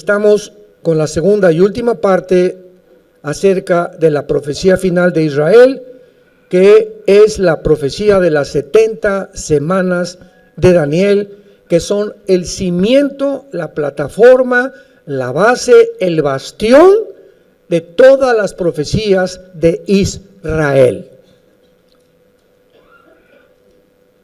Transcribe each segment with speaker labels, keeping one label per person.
Speaker 1: Estamos con la segunda y última parte acerca de la profecía final de Israel, que es la profecía de las 70 semanas de Daniel, que son el cimiento, la plataforma, la base, el bastión de todas las profecías de Israel.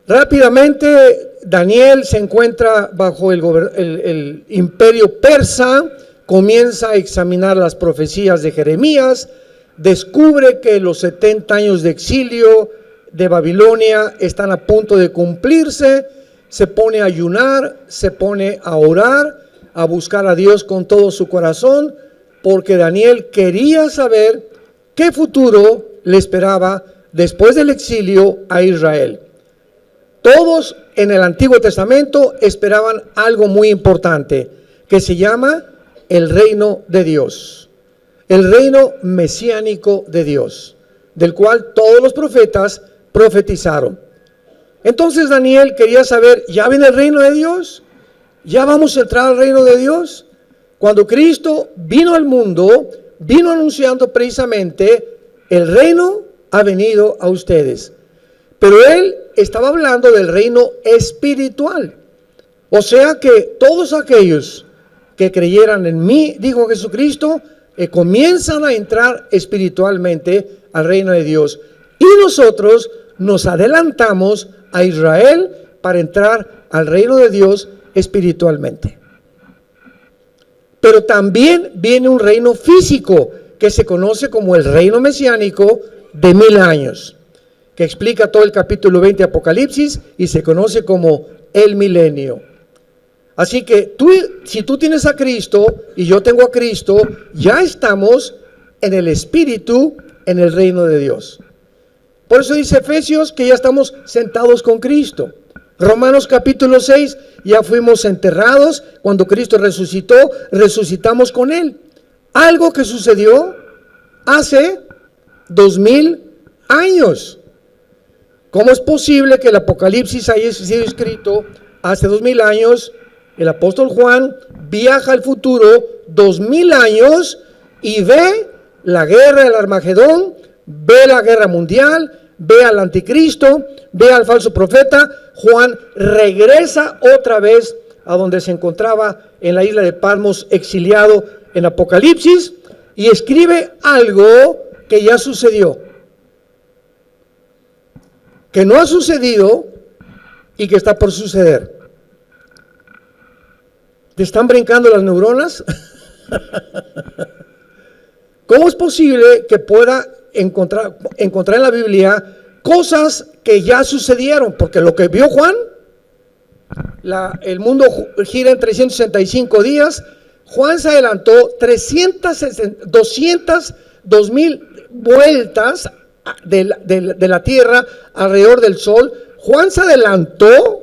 Speaker 1: Rápidamente, Daniel se encuentra bajo el imperio persa, comienza a examinar las profecías de Jeremías, descubre que los 70 años de exilio de Babilonia están a punto de cumplirse, se pone a ayunar, se pone a orar, a buscar a Dios con todo su corazón, porque Daniel quería saber qué futuro le esperaba después del exilio a Israel. Todos en el Antiguo Testamento esperaban algo muy importante, que se llama el reino de Dios, el reino mesiánico de Dios, del cual todos los profetas profetizaron. Entonces Daniel quería saber, ¿ya viene el reino de Dios? ¿Ya vamos a entrar al reino de Dios? Cuando Cristo vino al mundo, vino anunciando precisamente, el reino ha venido a ustedes. Pero él estaba hablando del reino espiritual. O sea que todos aquellos que creyeran en mí, dijo Jesucristo, comienzan a entrar espiritualmente al reino de Dios. Y nosotros nos adelantamos a Israel para entrar al reino de Dios espiritualmente. Pero también viene un reino físico que se conoce como el reino mesiánico de 1000 años, que explica todo el capítulo 20 de Apocalipsis y se conoce como el milenio. Así que si tú tienes a Cristo y yo tengo a Cristo, ya estamos en el Espíritu, en el reino de Dios. Por eso dice Efesios que ya estamos sentados con Cristo. Romanos capítulo 6, ya fuimos enterrados, cuando Cristo resucitó, resucitamos con Él. Algo que sucedió hace 2000 años. ¿Cómo es posible que el Apocalipsis haya sido escrito hace 2000 años? El apóstol Juan viaja al futuro 2000 años y ve la guerra del Armagedón, ve la guerra mundial, ve al anticristo, ve al falso profeta. Juan regresa otra vez a donde se encontraba en la isla de Patmos, exiliado en Apocalipsis, y escribe algo que ya sucedió, que no ha sucedido y que está por suceder. ¿Te están brincando las neuronas? ¿Cómo es posible que pueda encontrar en la Biblia cosas que ya sucedieron? Porque lo que vio Juan, el mundo gira en 365 días, Juan se adelantó 2000 vueltas de la tierra alrededor del sol. Juan se adelantó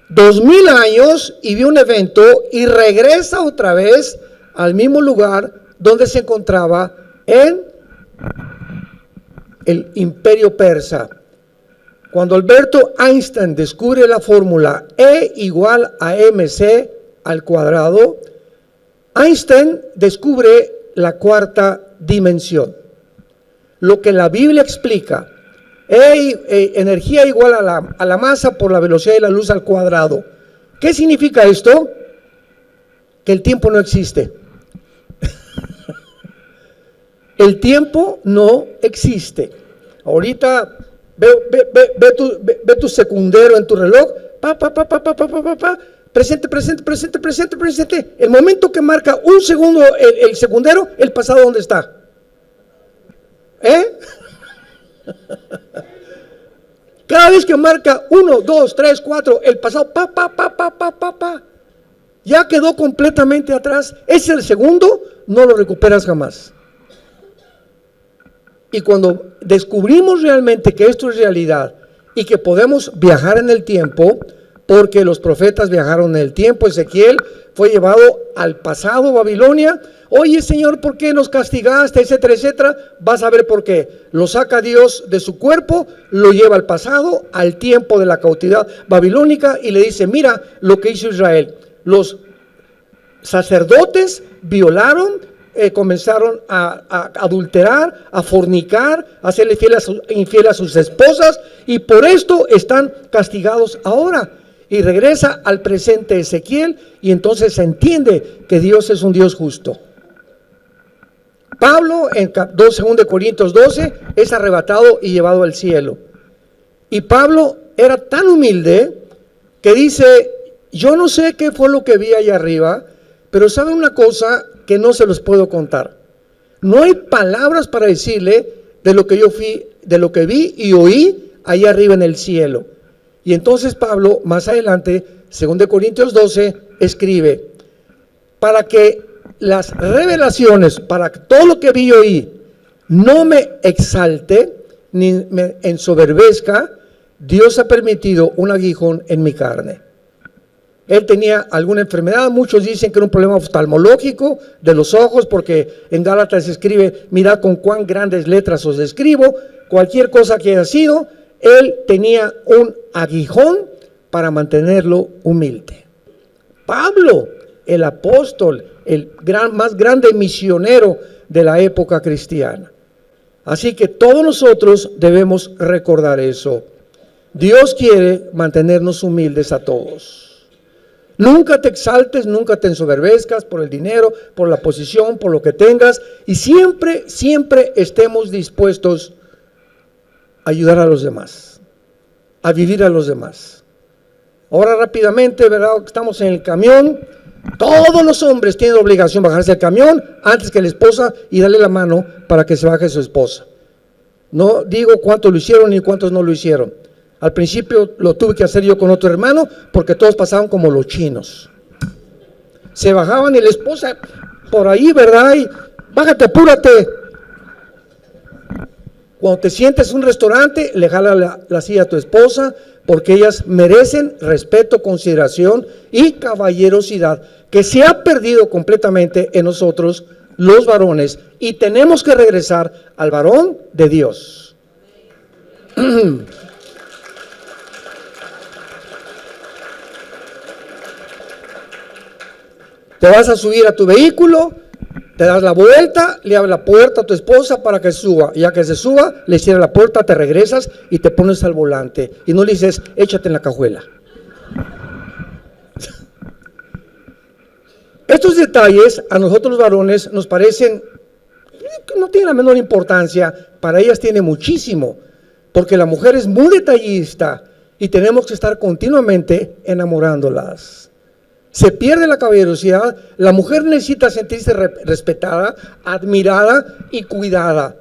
Speaker 1: 2000 años y vio un evento y regresa otra vez al mismo lugar donde se encontraba en el imperio persa. Cuando Alberto Einstein descubre la fórmula E igual a mc al cuadrado, Einstein descubre la cuarta dimensión. Lo que la Biblia explica, energía igual a la masa por la velocidad de la luz al cuadrado. ¿Qué significa esto? Que el tiempo no existe. El tiempo no existe. Ahorita ve tu secundero en tu reloj. Presente. El momento que marca un segundo el secundero, el pasado, ¿dónde está? Cada vez que marca 1, 2, 3, 4, el pasado, ya quedó completamente atrás. Es el segundo, no lo recuperas jamás. Y cuando descubrimos realmente que esto es realidad y que podemos viajar en el tiempo, porque los profetas viajaron en el tiempo, Ezequiel fue llevado al pasado, Babilonia. Oye, Señor, ¿por qué nos castigaste? Etcétera, etcétera. Vas a ver por qué. Lo saca Dios de su cuerpo, lo lleva al pasado, al tiempo de la cautividad babilónica, y le dice, mira lo que hizo Israel. Los sacerdotes violaron, comenzaron a adulterar, a fornicar, a hacerle infiel a sus esposas, y por esto están castigados ahora. Y regresa al presente Ezequiel, y entonces se entiende que Dios es un Dios justo. Pablo en 2 Corintios 12 es arrebatado y llevado al cielo. Y Pablo era tan humilde que dice: yo no sé qué fue lo que vi allá arriba, pero sabe una cosa que no se los puedo contar. No hay palabras para decirle de lo que yo fui, de lo que vi y oí allá arriba en el cielo. Y entonces Pablo, más adelante, 2 Corintios 12, escribe: para que las revelaciones, para que todo lo que vi y oí no me exalte ni me ensoberbezca, Dios ha permitido un aguijón en mi carne. Él tenía alguna enfermedad, muchos dicen que era un problema oftalmológico de los ojos, porque en Gálatas se escribe: mirad con cuán grandes letras os escribo. Cualquier cosa que haya sido, él tenía un aguijón para mantenerlo humilde. Pablo, el apóstol, el más grande misionero de la época cristiana. Así que todos nosotros debemos recordar eso. Dios quiere mantenernos humildes a todos. Nunca te exaltes, nunca te ensoberbezcas por el dinero, por la posición, por lo que tengas, y siempre estemos dispuestos a ayudar a los demás, a vivir a los demás. Ahora rápidamente, ¿verdad? Estamos en el camión. Todos los hombres tienen obligación de bajarse del camión antes que la esposa y darle la mano para que se baje su esposa. No digo cuántos lo hicieron ni cuántos no lo hicieron. Al principio lo tuve que hacer yo con otro hermano porque todos pasaban como los chinos. Se bajaban y la esposa por ahí, ¿verdad? Y bájate, apúrate. Cuando te sientes en un restaurante, le jala la silla a tu esposa, porque ellas merecen respeto, consideración y caballerosidad, que se ha perdido completamente en nosotros los varones, y tenemos que regresar al varón de Dios. Te vas a subir a tu vehículo, te das la vuelta, le abres la puerta a tu esposa para que suba, y ya que se suba, le cierras la puerta, te regresas y te pones al volante, y no le dices: échate en la cajuela. Estos detalles a nosotros los varones nos parecen que no tienen la menor importancia. Para ellas tiene muchísimo, porque la mujer es muy detallista y tenemos que estar continuamente enamorándolas. Se pierde la caballerosidad. La mujer necesita sentirse respetada, admirada y cuidada,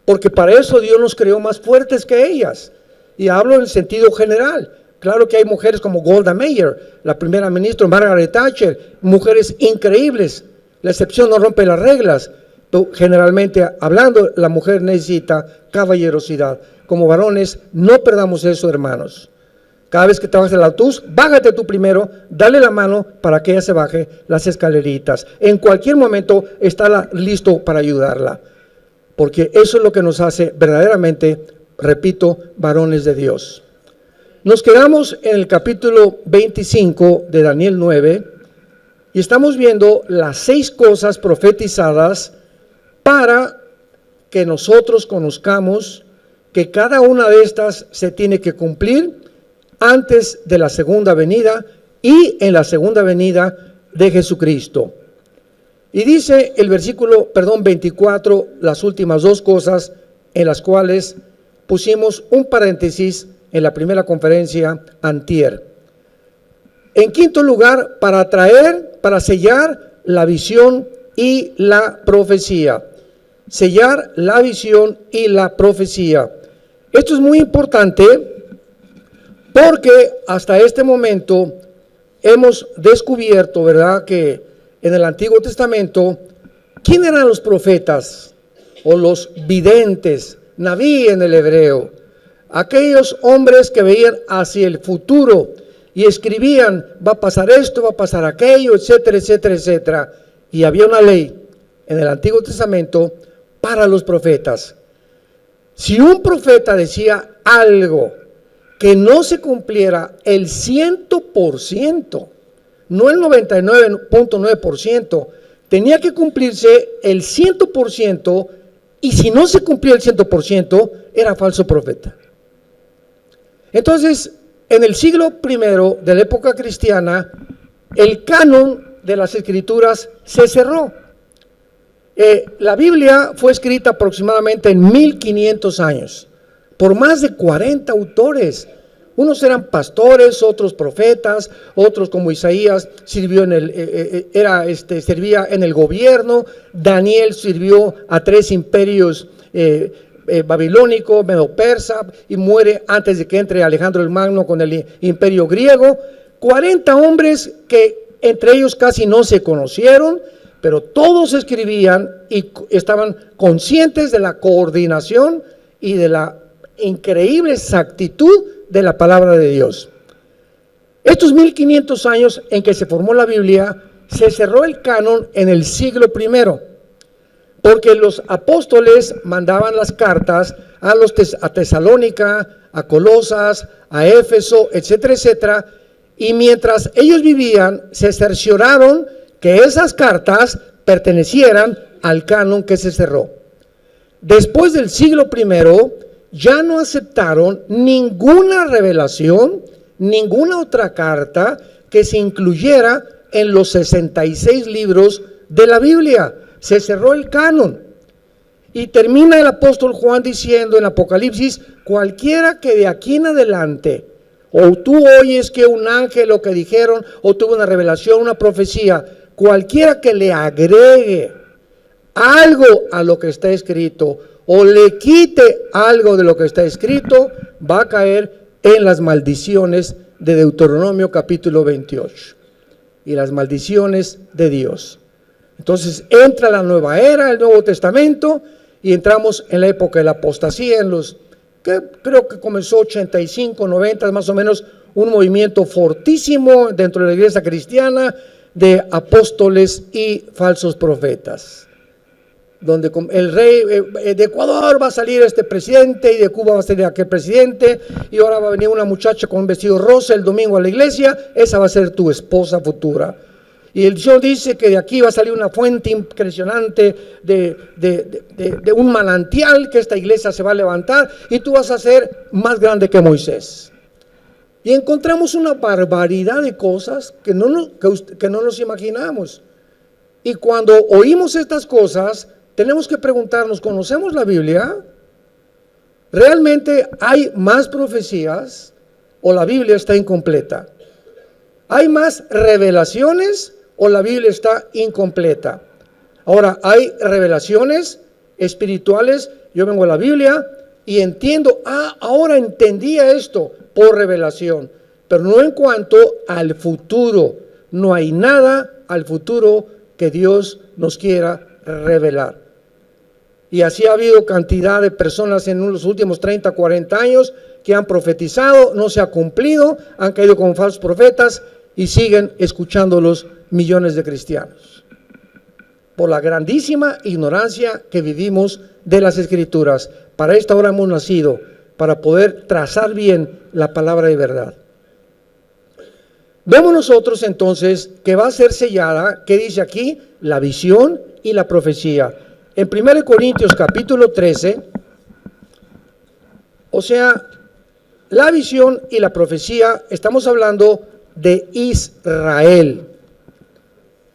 Speaker 1: porque para eso Dios nos creó más fuertes que ellas, y hablo en el sentido general. Claro que hay mujeres como Golda Meir, la primera ministra, Margaret Thatcher, mujeres increíbles. La excepción no rompe las reglas, pero generalmente hablando, la mujer necesita caballerosidad. Como varones, no perdamos eso, hermanos. Cada vez que te bajes del autobús, bájate tú primero, dale la mano para que ella se baje las escaleritas. En cualquier momento está listo para ayudarla, porque eso es lo que nos hace verdaderamente, repito, varones de Dios. Nos quedamos en el capítulo 25 de Daniel 9 y estamos viendo las 6 cosas profetizadas para que nosotros conozcamos que cada una de estas se tiene que cumplir antes de la segunda venida y en la segunda venida de Jesucristo. Y dice el versículo 24, las últimas 2 cosas en las cuales pusimos un paréntesis en la primera conferencia antier. En quinto lugar, para sellar la visión y la profecía. Sellar la visión y la profecía. Esto es muy importante porque hasta este momento hemos descubierto, ¿verdad?, que en el Antiguo Testamento, ¿quién eran los profetas o los videntes? Naví en el hebreo. Aquellos hombres que veían hacia el futuro y escribían: va a pasar esto, va a pasar aquello, etcétera, etcétera, etcétera. Y había una ley en el Antiguo Testamento para los profetas. Si un profeta decía algo que no se cumpliera el 100%, no el 99.9%, tenía que cumplirse el 100%, y si no se cumplía el 100%, era falso profeta. Entonces, en el siglo I de la época cristiana, el canon de las escrituras se cerró. La Biblia fue escrita aproximadamente en 1500 años, por más de 40 autores. Unos eran pastores, otros profetas, otros como Isaías sirvió servía en el gobierno. Daniel sirvió a 3 imperios babilónico, medo-persa, y muere antes de que entre Alejandro el Magno con el imperio griego. 40 hombres que entre ellos casi no se conocieron, pero todos escribían y estaban conscientes de la coordinación y de la increíble exactitud de la palabra de Dios. Estos 1500 años en que se formó la Biblia, se cerró el canon en el siglo I, porque los apóstoles mandaban las cartas a Tesalónica, a Colosas, a Éfeso, etcétera, etcétera, y mientras ellos vivían, se cercioraron que esas cartas pertenecieran al canon que se cerró. Después del siglo I, ya no aceptaron ninguna revelación, ninguna otra carta que se incluyera en los 66 libros de la Biblia. Se cerró el canon. Y termina el apóstol Juan diciendo en Apocalipsis: cualquiera que de aquí en adelante, o tú oyes que un ángel lo que dijeron, o tuvo una revelación, una profecía, cualquiera que le agregue algo a lo que está escrito, o le quite algo de lo que está escrito, va a caer en las maldiciones de Deuteronomio capítulo 28 y las maldiciones de Dios. Entonces entra la nueva era, el Nuevo Testamento, y entramos en la época de la apostasía, que creo que comenzó 85, 90, más o menos, un movimiento fortísimo dentro de la iglesia cristiana de apóstoles y falsos profetas, donde el rey de Ecuador va a salir este presidente, y de Cuba va a salir aquel presidente, y ahora va a venir una muchacha con un vestido rosa el domingo a la iglesia, esa va a ser tu esposa futura. Y el Señor dice que de aquí va a salir una fuente impresionante de un manantial, que esta iglesia se va a levantar y tú vas a ser más grande que Moisés. Y encontramos una barbaridad de cosas que no nos imaginamos. Y cuando oímos estas cosas, tenemos que preguntarnos: ¿conocemos la Biblia? ¿Realmente hay más profecías o la Biblia está incompleta? ¿Hay más revelaciones o la Biblia está incompleta? Ahora, hay revelaciones espirituales. Yo vengo a la Biblia y entiendo, ahora entendía esto por revelación, pero no en cuanto al futuro. No hay nada al futuro que Dios nos quiera revelar. Y así ha habido cantidad de personas en los últimos 30, 40 años que han profetizado, no se ha cumplido, han caído como falsos profetas y siguen escuchándolos millones de cristianos, por la grandísima ignorancia que vivimos de las Escrituras. Para esta hora hemos nacido, para poder trazar bien la palabra de verdad. Vemos nosotros entonces que va a ser sellada, ¿qué dice aquí? La visión y la profecía. En 1 Corintios capítulo 13, o sea, la visión y la profecía, estamos hablando de Israel,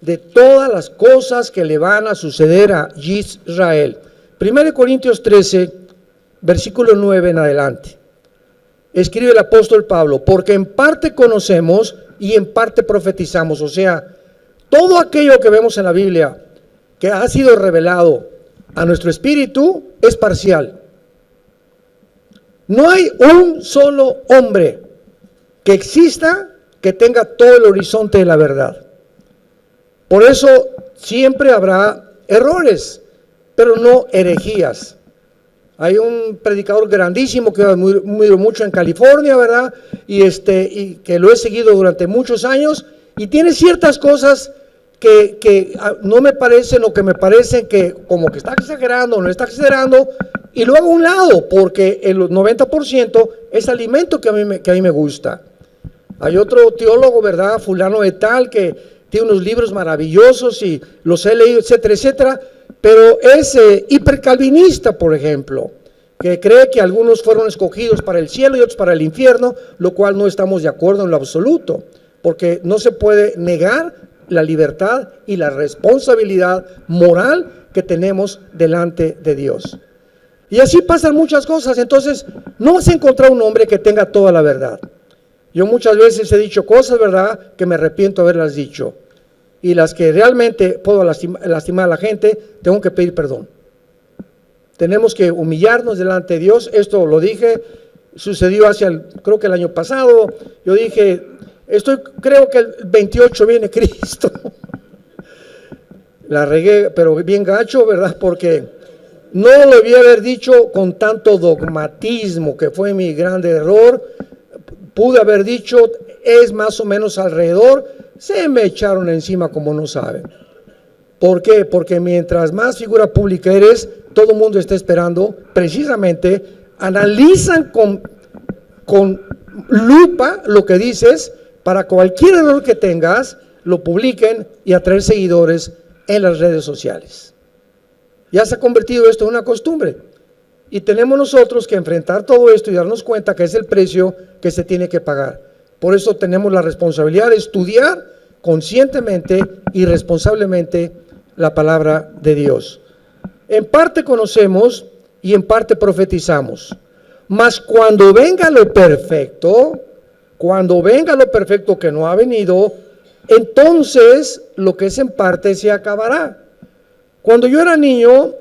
Speaker 1: de todas las cosas que le van a suceder a Israel. 1 Corintios 13, versículo 9 en adelante. Escribe el apóstol Pablo: porque en parte conocemos y en parte profetizamos. O sea, todo aquello que vemos en la Biblia que ha sido revelado a nuestro espíritu es parcial. No hay un solo hombre que exista que tenga todo el horizonte de la verdad. Por eso siempre habrá errores, pero no herejías. Hay un predicador grandísimo que admiro mucho en California, ¿verdad? Y que lo he seguido durante muchos años, y tiene ciertas cosas que no me parecen, o que me parecen que como que está exagerando o no está exagerando, y lo hago a un lado porque el 90% es alimento que a mí me gusta. Hay otro teólogo, ¿verdad? Fulano de tal, que tiene unos libros maravillosos y los he leído, etcétera, etcétera, pero es hipercalvinista, por ejemplo, que cree que algunos fueron escogidos para el cielo y otros para el infierno, lo cual no estamos de acuerdo en lo absoluto, porque no se puede negar la libertad y la responsabilidad moral que tenemos delante de Dios. Y así pasan muchas cosas. Entonces no vas a encontrar un hombre que tenga toda la verdad. Yo muchas veces he dicho cosas, ¿verdad?, que me arrepiento de haberlas dicho, y las que realmente puedo lastimar a la gente, tengo que pedir perdón. Tenemos que humillarnos delante de Dios. Esto lo dije, sucedió creo que el año pasado. Yo dije, creo que el 28 viene Cristo. La regué, pero bien gacho, ¿verdad? Porque no lo debía haber dicho con tanto dogmatismo, que fue mi gran error. Pude haber dicho, es más o menos alrededor. Se me echaron encima como no saben. ¿Por qué? Porque mientras más figura pública eres, todo el mundo está esperando, precisamente, analizan con lupa lo que dices, para cualquier error que tengas, lo publiquen y atraer seguidores en las redes sociales. Ya se ha convertido esto en una costumbre, y tenemos nosotros que enfrentar todo esto y darnos cuenta que es el precio que se tiene que pagar. Por eso tenemos la responsabilidad de estudiar conscientemente y responsablemente la palabra de Dios. En parte conocemos y en parte profetizamos, mas cuando venga lo perfecto que no ha venido, entonces lo que es en parte se acabará. Cuando yo era niño,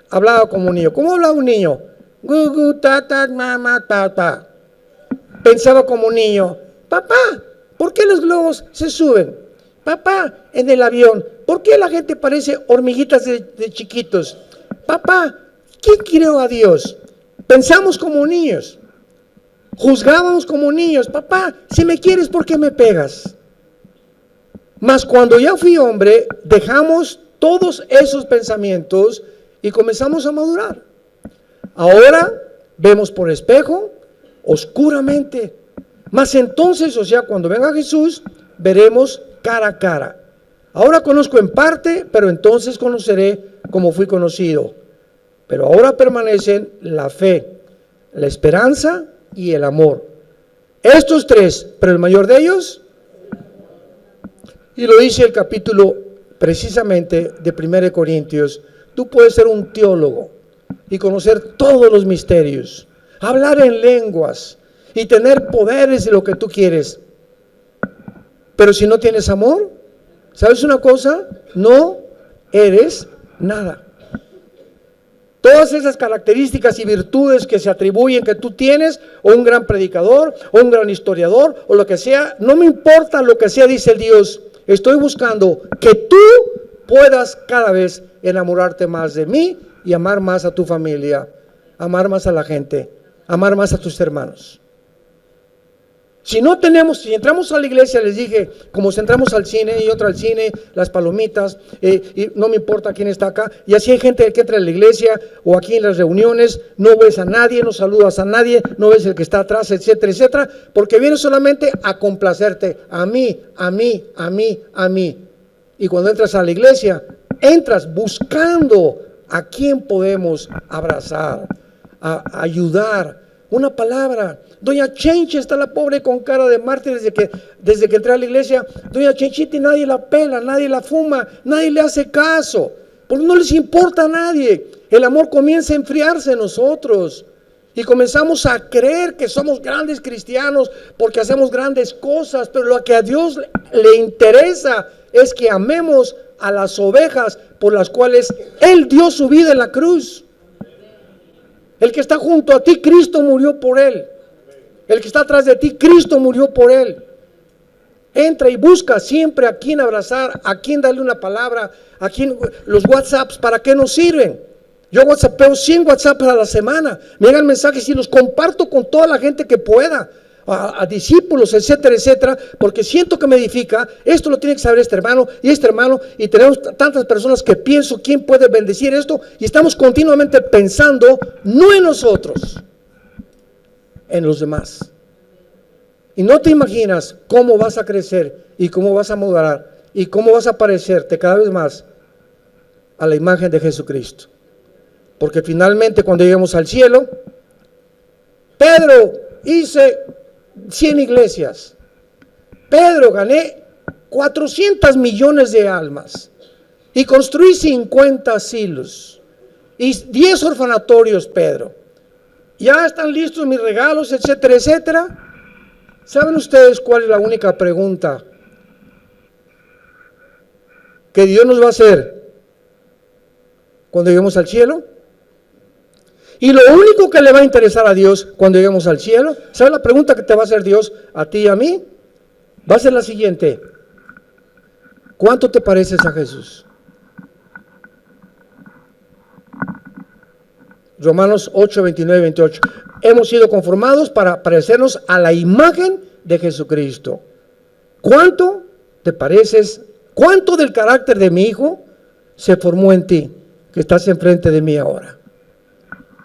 Speaker 1: hablaba como un niño. ¿Cómo hablaba un niño? Gugu, tata, mamá, tata. Pensaba como un niño. Papá, ¿por qué los globos se suben? Papá, en el avión, ¿por qué la gente parece hormiguitas de chiquitos? Papá, ¿quién creó a Dios? Pensamos como niños. Juzgábamos como niños. Papá, si me quieres, ¿por qué me pegas? Mas cuando ya fui hombre, dejamos todos esos pensamientos y comenzamos a madurar. Ahora vemos por espejo, oscuramente. Mas entonces, o sea, cuando venga Jesús, veremos cara a cara. Ahora conozco en parte, pero entonces conoceré como fui conocido. Pero ahora permanecen la fe, la esperanza y el amor. Estos tres, pero el mayor de ellos, y lo dice el capítulo precisamente de 1 Corintios, tú puedes ser un teólogo y conocer todos los misterios, hablar en lenguas y tener poderes de lo que tú quieres, pero si no tienes amor, ¿sabes una cosa? No eres nada. Todas esas características y virtudes que se atribuyen que tú tienes, o un gran predicador, o un gran historiador, o lo que sea, no me importa lo que sea, dice el Dios. Estoy buscando que tú puedas cada vez enamorarte más de mí y amar más a tu familia, amar más a la gente, amar más a tus hermanos. Si entramos a la iglesia, les dije, como si entramos al cine y otro al cine, las palomitas, y no me importa quién está acá, y así hay gente que entra a la iglesia o aquí en las reuniones, no ves a nadie, no saludas a nadie, no ves el que está atrás, etcétera, etcétera, porque vienes solamente a complacerte, a mí. Y cuando entras a la iglesia, entras buscando a quién podemos abrazar, a ayudar. Una palabra. Doña Chenchi está la pobre con cara de mártir desde que entré a la iglesia. Doña Chenchita, nadie la pela, nadie la fuma, nadie le hace caso, porque no les importa a nadie. El amor comienza a enfriarse en nosotros y comenzamos a creer que somos grandes cristianos porque hacemos grandes cosas, pero lo que a Dios le interesa es que amemos a las ovejas por las cuales Él dio su vida en la cruz. El que está junto a ti, Cristo murió por él. El que está atrás de ti, Cristo murió por él. Entra y busca siempre a quien abrazar, a quien darle una palabra, a quien los WhatsApps, ¿para qué nos sirven? Yo WhatsAppeo 100 WhatsApps a la semana. Me llegan mensajes y los comparto con toda la gente que pueda. A discípulos, etcétera, etcétera, porque siento que me edifica. Esto lo tiene que saber este hermano, y tenemos tantas personas que pienso quién puede bendecir esto, y estamos continuamente pensando no en nosotros, en los demás. Y no te imaginas cómo vas a crecer y cómo vas a madurar y cómo vas a parecerte cada vez más a la imagen de Jesucristo. Porque finalmente cuando lleguemos al cielo, Pedro, hice 100 iglesias. Pedro, gané 400 millones de almas y construí 50 asilos y 10 orfanatorios, Pedro. Ya están listos mis regalos, etcétera, etcétera. ¿Saben ustedes cuál es la única pregunta que Dios nos va a hacer cuando lleguemos al cielo? Y lo único que le va a interesar a Dios cuando lleguemos al cielo, ¿sabes la pregunta que te va a hacer Dios a ti y a mí? Va a ser la siguiente: ¿cuánto te pareces a Jesús? Romanos 8, 29 y 28. Hemos sido conformados para parecernos a la imagen de Jesucristo. ¿Cuánto te pareces? ¿Cuánto del carácter de mi Hijo se formó en ti, que estás enfrente de mí ahora?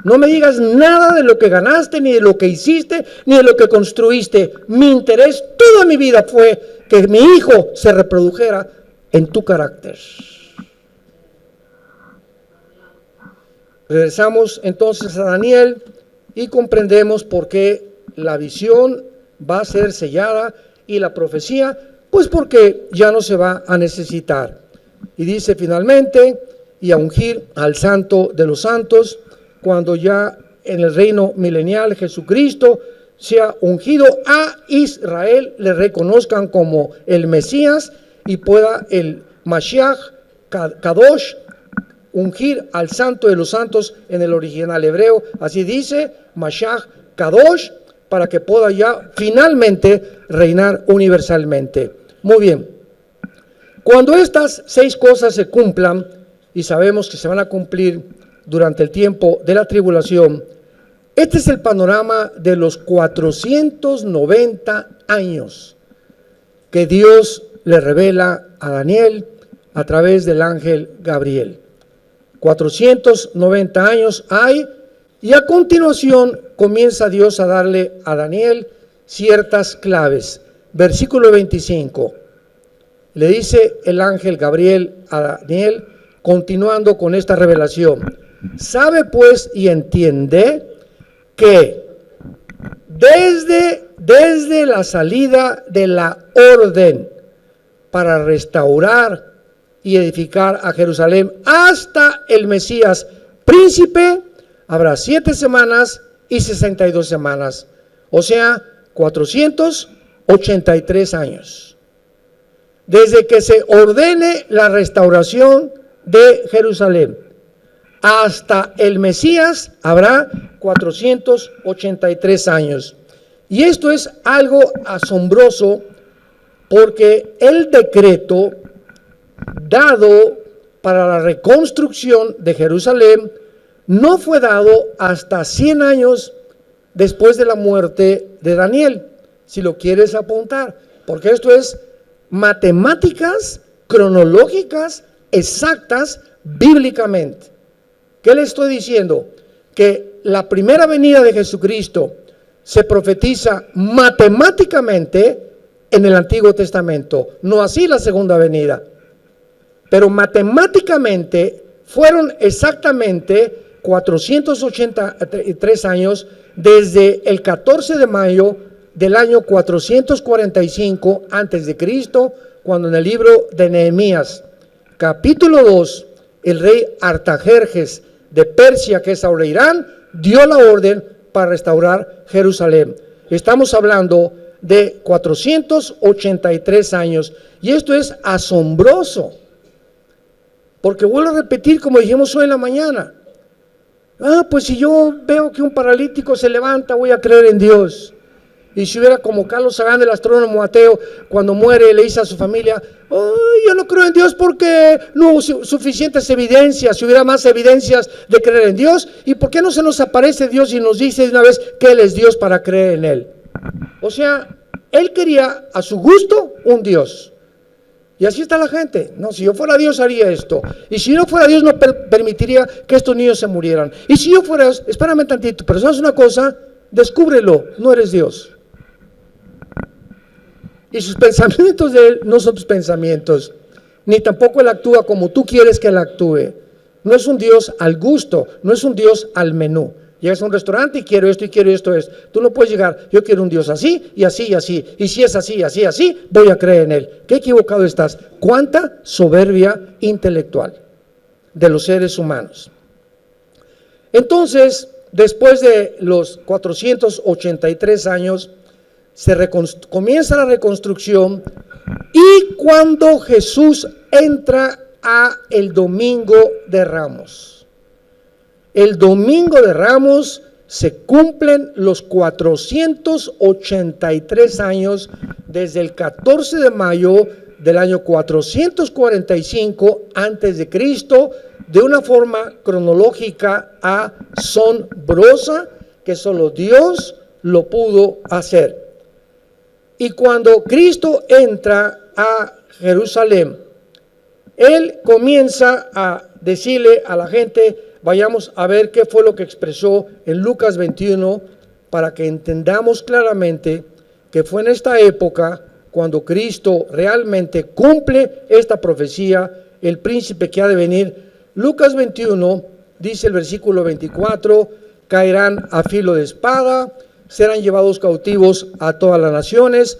Speaker 1: No me digas nada de lo que ganaste, ni de lo que hiciste, ni de lo que construiste. Mi interés toda mi vida fue que mi Hijo se reprodujera en tu carácter. Regresamos entonces a Daniel y comprendemos por qué la visión va a ser sellada y la profecía, pues porque ya no se va a necesitar. Y dice finalmente, y a ungir al Santo de los Santos, cuando ya en el reino milenial Jesucristo sea ungido a Israel, le reconozcan como el Mesías y pueda el Mashiach Kadosh ungir al Santo de los Santos en el original hebreo, así dice, Mashiach Kadosh, para que pueda ya finalmente reinar universalmente. Muy bien, cuando estas 6 cosas se cumplan, y sabemos que se van a cumplir durante el tiempo de la tribulación, este es el panorama de los 490 años que Dios le revela a Daniel a través del ángel Gabriel. 490 años hay, y a continuación comienza Dios a darle a Daniel ciertas claves. Versículo 25, le dice el ángel Gabriel a Daniel, continuando con esta revelación: sabe pues y entiende que desde la salida de la orden para restaurar y edificar a Jerusalén hasta el Mesías príncipe, habrá 7 semanas y 62 semanas, o sea, 483 años. Desde que se ordene la restauración de Jerusalén hasta el Mesías habrá 483 años. Y esto es algo asombroso, porque el decreto dado para la reconstrucción de Jerusalén no fue dado hasta 100 años después de la muerte de Daniel, si lo quieres apuntar, porque esto es matemáticas cronológicas exactas bíblicamente. ¿Qué le estoy diciendo? Que la primera venida de Jesucristo se profetiza matemáticamente en el Antiguo Testamento, no así la segunda venida, pero matemáticamente fueron exactamente 483 años desde el 14 de mayo del año 445 antes de Cristo, cuando en el libro de Nehemías, capítulo 2, el rey Artajerjes de Persia, que es ahora Irán, dio la orden para restaurar Jerusalén. Estamos hablando de 483 años, y esto es asombroso, porque vuelvo a repetir como dijimos hoy en la mañana. Pues si yo veo que un paralítico se levanta, voy a creer en Dios. Y si hubiera como Carlos Sagan, el astrónomo ateo, cuando muere le dice a su familia: yo no creo en Dios porque no hubo suficientes evidencias. Si hubiera más evidencias de creer en Dios, ¿y por qué no se nos aparece Dios y nos dice de una vez que Él es Dios para creer en Él? O sea, Él quería a su gusto un Dios. Y así está la gente. No, si yo fuera Dios haría esto. Y si no fuera Dios no permitiría que estos niños se murieran. Y si yo fuera, espérame tantito, pero ¿sabes una cosa? Descúbrelo, no eres Dios. Y sus pensamientos de Él no son tus pensamientos, ni tampoco Él actúa como tú quieres que Él actúe. No es un Dios al gusto, no es un Dios al menú. Llegas a un restaurante y quiero esto y quiero esto. Tú no puedes llegar, yo quiero un Dios así y así y así. Y si es así, así, así, voy a creer en Él. Qué equivocado estás. Cuánta soberbia intelectual de los seres humanos. Entonces, después de los 483 años, comienza la reconstrucción, y cuando Jesús entra a el Domingo de Ramos, el Domingo de Ramos se cumplen los 483 años desde el 14 de mayo del año 445 antes de Cristo, de una forma cronológica asombrosa que solo Dios lo pudo hacer. Y cuando Cristo entra a Jerusalén, Él comienza a decirle a la gente, vayamos a ver qué fue lo que expresó en Lucas 21, para que entendamos claramente que fue en esta época cuando Cristo realmente cumple esta profecía, el príncipe que ha de venir. Lucas 21, dice el versículo 24, caerán a filo de espada, serán llevados cautivos a todas las naciones.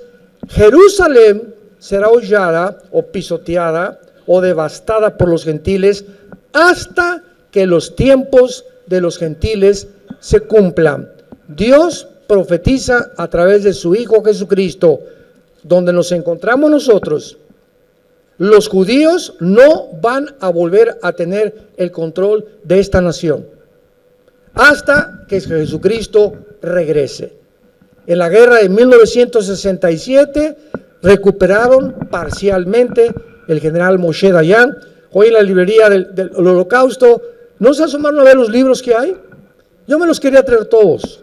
Speaker 1: Jerusalén será hollada o pisoteada o devastada por los gentiles hasta que los tiempos de los gentiles se cumplan. Dios profetiza a través de su Hijo Jesucristo, donde nos encontramos nosotros. Los judíos no van a volver a tener el control de esta nación hasta que Jesucristo regrese. En la guerra de 1967 recuperaron parcialmente el general Moshe Dayan. Hoy en la librería del Holocausto, ¿no se asomaron a ver los libros que hay? Yo me los quería traer todos.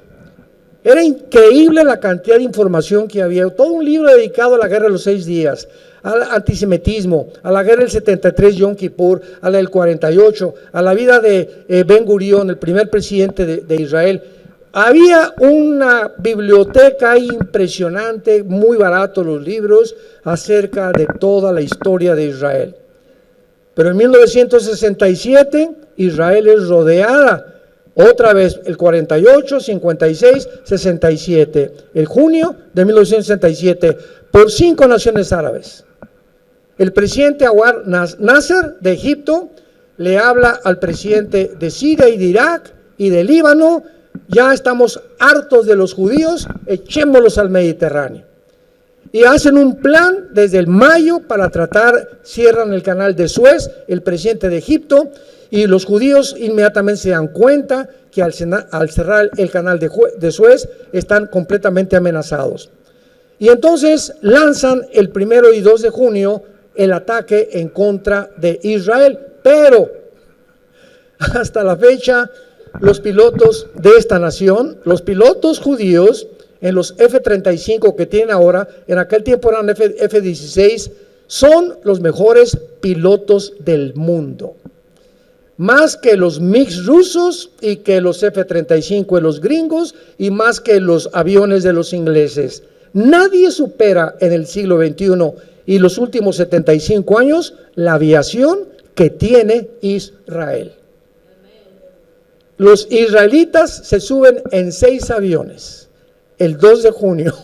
Speaker 1: Era increíble la cantidad de información que había. Todo un libro dedicado a la guerra de los 6 días, al antisemitismo, a la guerra del 73, Yom Kippur, a la del 48, a la vida de Ben Gurión, el primer presidente de Israel. Había una biblioteca impresionante, muy barato los libros, acerca de toda la historia de Israel. Pero en 1967, Israel es rodeada. Otra vez, el 48, 56, 67, el junio de 1967, por 5 naciones árabes. El presidente Anwar Nasser de Egipto le habla al presidente de Siria y de Irak y de Líbano: ya estamos hartos de los judíos, echémoslos al Mediterráneo. Y hacen un plan desde el mayo para tratar, cierran el canal de Suez, el presidente de Egipto, y los judíos inmediatamente se dan cuenta que al cerrar el canal de Suez están completamente amenazados. Y entonces lanzan el 1 y 2 de junio el ataque en contra de Israel. Pero hasta la fecha, los pilotos de esta nación, los pilotos judíos en los F-35 que tienen ahora, en aquel tiempo eran F-16, son los mejores pilotos del mundo. Más que los MiG rusos y que los F-35 de los gringos y más que los aviones de los ingleses. Nadie supera en el siglo XXI y los últimos 75 años la aviación que tiene Israel. Los israelitas se suben en 6 aviones el 2 de junio,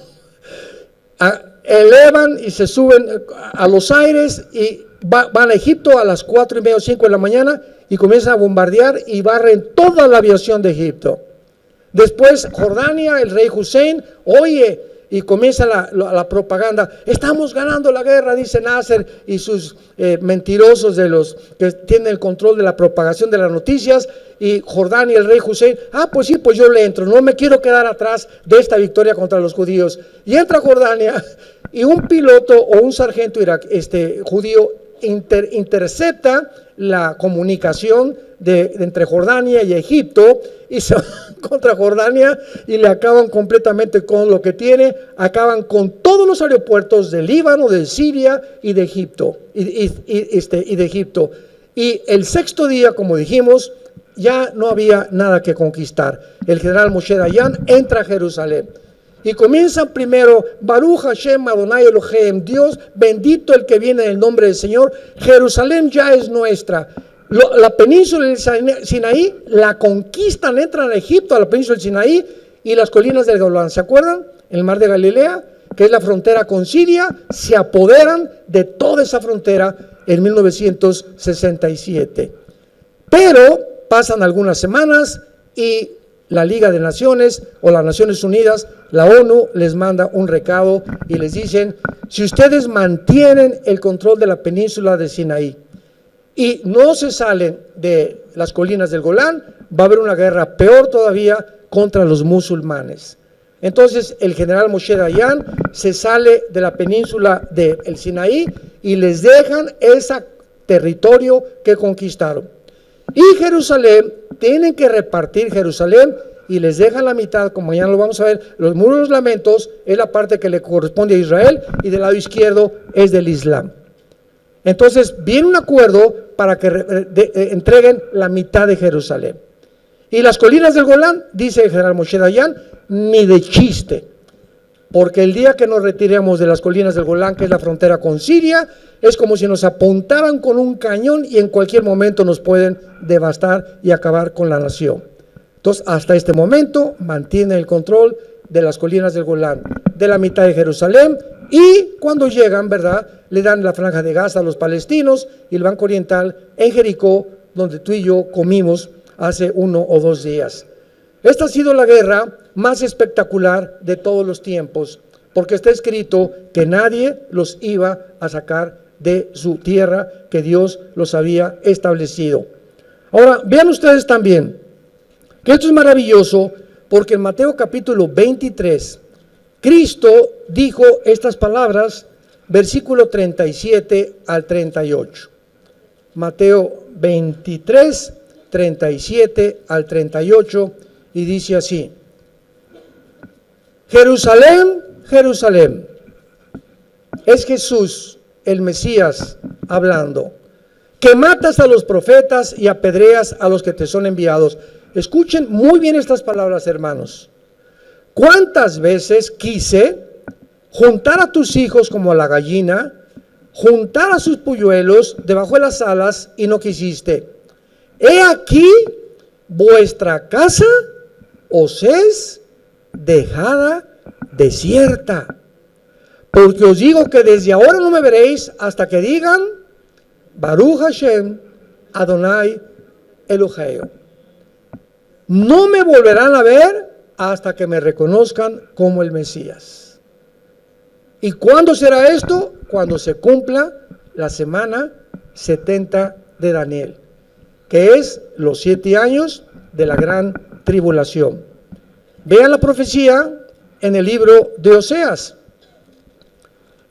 Speaker 1: elevan y se suben a los aires y van a Egipto a las 4:30 o 5 de la mañana y comienzan a bombardear y barren toda la aviación de Egipto. Después Jordania, el rey Hussein, oye, y comienza la propaganda: estamos ganando la guerra, dice Nasser y sus mentirosos de los que tienen el control de la propagación de las noticias. Y Jordania, el rey Hussein: pues sí, pues yo le entro, no me quiero quedar atrás de esta victoria contra los judíos. Y entra Jordania y un piloto o un sargento judío intercepta la comunicación entre Jordania y Egipto y se van contra Jordania y le acaban completamente con lo que tiene, acaban con todos los aeropuertos de Líbano, de Siria y de Egipto. Y de Egipto. Y el 6º día, como dijimos, ya no había nada que conquistar. El general Moshe Dayan entra a Jerusalén. Y comienzan primero, Baruch Hashem Adonai Elohim, Dios bendito el que viene en el nombre del Señor. Jerusalén ya es nuestra. La península del Sinaí la conquistan, entran a Egipto, a la península del Sinaí y las colinas del Golán. ¿Se acuerdan? El mar de Galilea, que es la frontera con Siria, se apoderan de toda esa frontera en 1967. Pero pasan algunas semanas y la Liga de Naciones o las Naciones Unidas, la ONU, les manda un recado y les dicen: si ustedes mantienen el control de la península de Sinaí y no se salen de las colinas del Golán, va a haber una guerra peor todavía contra los musulmanes. Entonces el general Moshe Dayan se sale de la península del Sinaí y les dejan ese territorio que conquistaron. Y Jerusalén, tienen que repartir Jerusalén y les dejan la mitad, como mañana lo vamos a ver. Los muros de los lamentos es la parte que le corresponde a Israel y del lado izquierdo es del Islam. Entonces viene un acuerdo para que entreguen la mitad de Jerusalén. Y las colinas del Golán, dice el general Moshe Dayan, ni de chiste, porque el día que nos retiremos de las colinas del Golán, que es la frontera con Siria, es como si nos apuntaran con un cañón y en cualquier momento nos pueden devastar y acabar con la nación. Entonces, hasta este momento mantienen el control de las colinas del Golán, de la mitad de Jerusalén, y cuando llegan, ¿verdad?, le dan la franja de Gaza a los palestinos y el Banco Oriental en Jericó, donde tú y yo comimos hace 1 o 2 días. Esta ha sido la guerra más espectacular de todos los tiempos, porque está escrito que nadie los iba a sacar de su tierra, que Dios los había establecido. Ahora, vean ustedes también que esto es maravilloso, porque en Mateo capítulo 23, Cristo dijo estas palabras, versículo 37 al 38. Mateo 23, 37 al 38, y dice así: Jerusalén, Jerusalén, es Jesús, el Mesías, hablando, que matas a los profetas y apedreas a los que te son enviados. Escuchen muy bien estas palabras, hermanos. ¿Cuántas veces quise juntar a tus hijos como a la gallina, juntar a sus polluelos debajo de las alas, y no quisiste? He aquí, vuestra casa os es dejada desierta. Porque os digo que desde ahora no me veréis hasta que digan Baruch Hashem Adonai Elohim. No me volverán a ver hasta que me reconozcan como el Mesías. ¿Y cuándo será esto? Cuando se cumpla la semana 70 de Daniel, que es los 7 años de la gran tribulación. Vean la profecía en el libro de Oseas.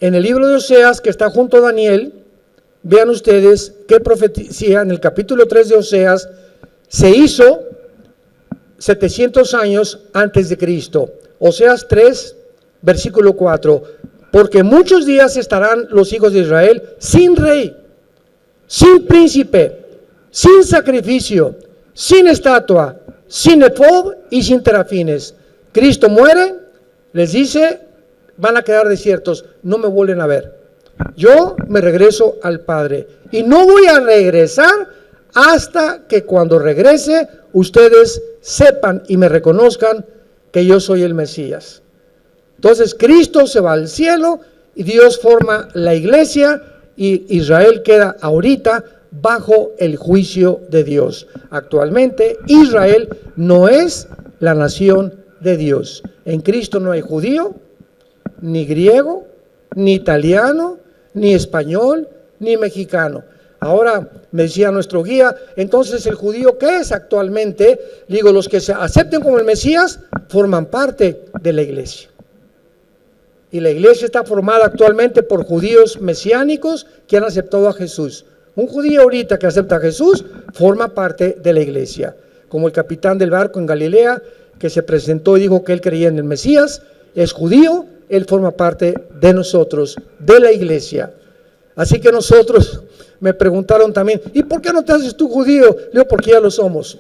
Speaker 1: En el libro de Oseas, que está junto a Daniel, vean ustedes qué profecía en el capítulo 3 de Oseas se hizo 700 años antes de Cristo. Oseas 3, versículo 4. Porque muchos días estarán los hijos de Israel sin rey, sin príncipe, sin sacrificio, sin estatua, sin efod y sin terafines. Cristo muere, les dice, van a quedar desiertos, no me vuelven a ver. Yo me regreso al Padre y no voy a regresar hasta que cuando regrese ustedes sepan y me reconozcan que yo soy el Mesías. Entonces Cristo se va al cielo y Dios forma la iglesia y Israel queda ahorita bajo el juicio de Dios. Actualmente Israel no es la nación de Dios. En Cristo no hay judío, ni griego, ni italiano, ni español, ni mexicano. Ahora me decía nuestro guía, entonces el judío, ¿qué es actualmente? Digo, los que se acepten como el Mesías forman parte de la iglesia. Y la iglesia está formada actualmente por judíos mesiánicos que han aceptado a Jesús. Un judío ahorita que acepta a Jesús forma parte de la iglesia. Como el capitán del barco en Galilea que se presentó y dijo que él creía en el Mesías, es judío, él forma parte de nosotros, de la iglesia. Así que nosotros, me preguntaron también, ¿y por qué no te haces tú judío? Le digo, porque ya lo somos.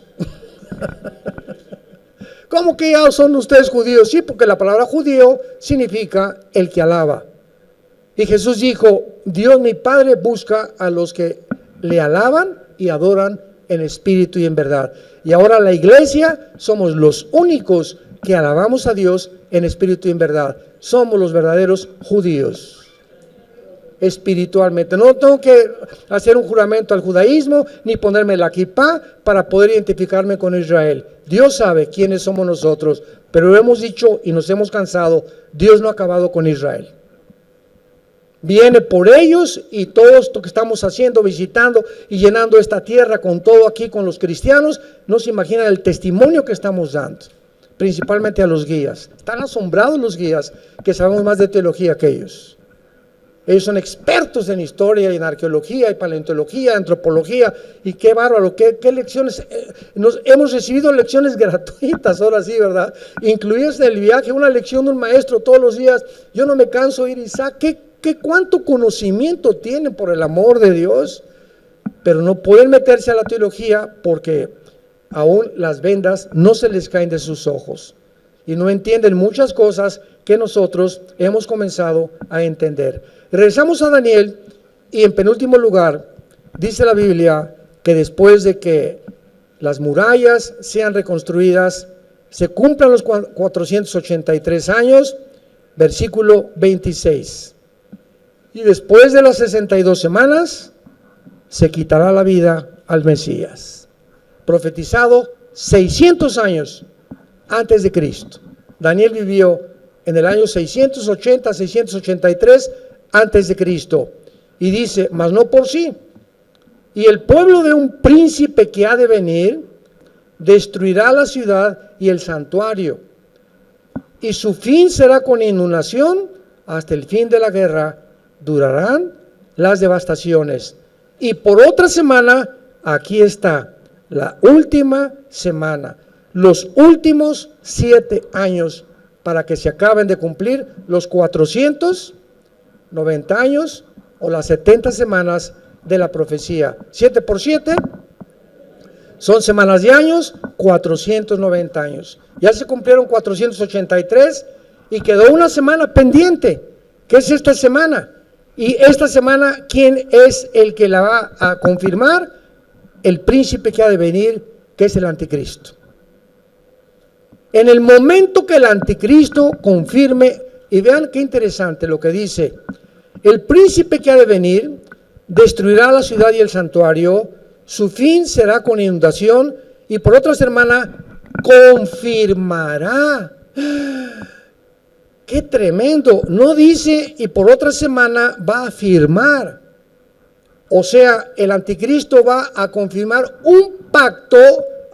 Speaker 1: ¿Cómo que ya son ustedes judíos? Sí, porque la palabra judío significa el que alaba. Y Jesús dijo, Dios mi Padre busca a los que le alaban y adoran en espíritu y en verdad. Y ahora la iglesia somos los únicos que alabamos a Dios en espíritu y en verdad. Somos los verdaderos judíos. Espiritualmente, no tengo que hacer un juramento al judaísmo ni ponerme la kipá para poder identificarme con Israel. Dios sabe quiénes somos nosotros, pero hemos dicho y nos hemos cansado, Dios no ha acabado con Israel. Viene por ellos y todo esto que estamos haciendo, visitando y llenando esta tierra con todo aquí, con los cristianos, no se imaginan el testimonio que estamos dando, principalmente a los guías. Están asombrados los guías que sabemos más de teología que ellos. Ellos son expertos en historia y en arqueología y paleontología, antropología, y qué bárbaro, qué lecciones. Hemos recibido lecciones gratuitas, ahora sí, ¿verdad? Incluidas en el viaje, una lección de un maestro todos los días. Yo no me canso de ir, Isaac, cuánto conocimiento tienen por el amor de Dios, pero no pueden meterse a la teología porque aún las vendas no se les caen de sus ojos y no entienden muchas cosas que nosotros hemos comenzado a entender. Regresamos a Daniel y en penúltimo lugar dice la Biblia que después de que las murallas sean reconstruidas, se cumplan los 483 años, versículo 26. Y después de las 62 semanas, se quitará la vida al Mesías. Profetizado 600 años antes de Cristo. Daniel vivió en el año 680, 683 antes de Cristo. Y dice, mas no por sí. Y el pueblo de un príncipe que ha de venir, destruirá la ciudad y el santuario. Y su fin será con inundación hasta el fin de la guerra. Durarán las devastaciones. Y por otra semana, aquí está, la última semana, los últimos 7 años para que se acaben de cumplir los 490 años o las 70 semanas de la profecía. 7 por 7 son semanas de años, 490 años. Ya se cumplieron 483 y quedó una semana pendiente. ¿Qué es esta semana? Y esta semana, ¿quién es el que la va a confirmar? El príncipe que ha de venir, que es el anticristo. En el momento que el anticristo confirme, y vean qué interesante lo que dice, el príncipe que ha de venir destruirá la ciudad y el santuario, su fin será con inundación, y por otra semana confirmará. ¡Qué tremendo! No dice y por otra semana va a firmar. O sea, el anticristo va a confirmar un pacto.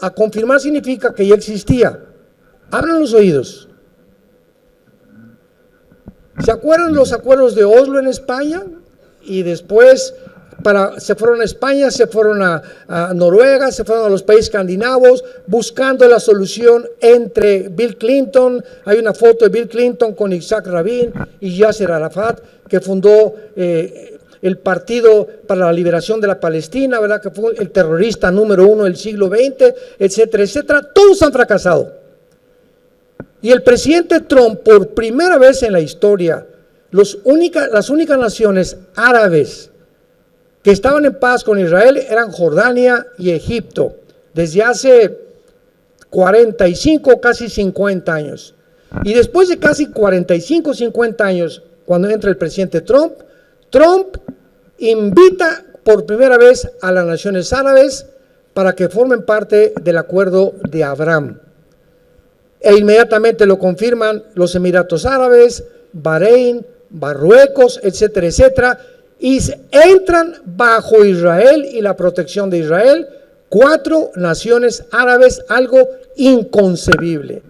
Speaker 1: A confirmar significa que ya existía. Abran los oídos. ¿Se acuerdan los acuerdos de Oslo en España? Y después se fueron a España, se fueron a Noruega, se fueron a los países escandinavos buscando la solución entre Bill Clinton. Hay una foto de Bill Clinton con Isaac Rabin y Yasser Arafat, que fundó el Partido para la Liberación de la Palestina, ¿verdad? Que fue el terrorista número 1 del siglo XX, etcétera, etcétera. Todos han fracasado. Y el presidente Trump, por primera vez en la historia, las únicas naciones árabes que estaban en paz con Israel eran Jordania y Egipto, desde hace 45, casi 50 años. Y después de casi 45, 50 años, cuando entra el presidente Trump invita por primera vez a las naciones árabes para que formen parte del acuerdo de Abraham. E inmediatamente lo confirman los Emiratos Árabes, Bahrein, Marruecos, etcétera, etcétera. Y entran bajo Israel y la protección de Israel 4 naciones árabes, algo inconcebible.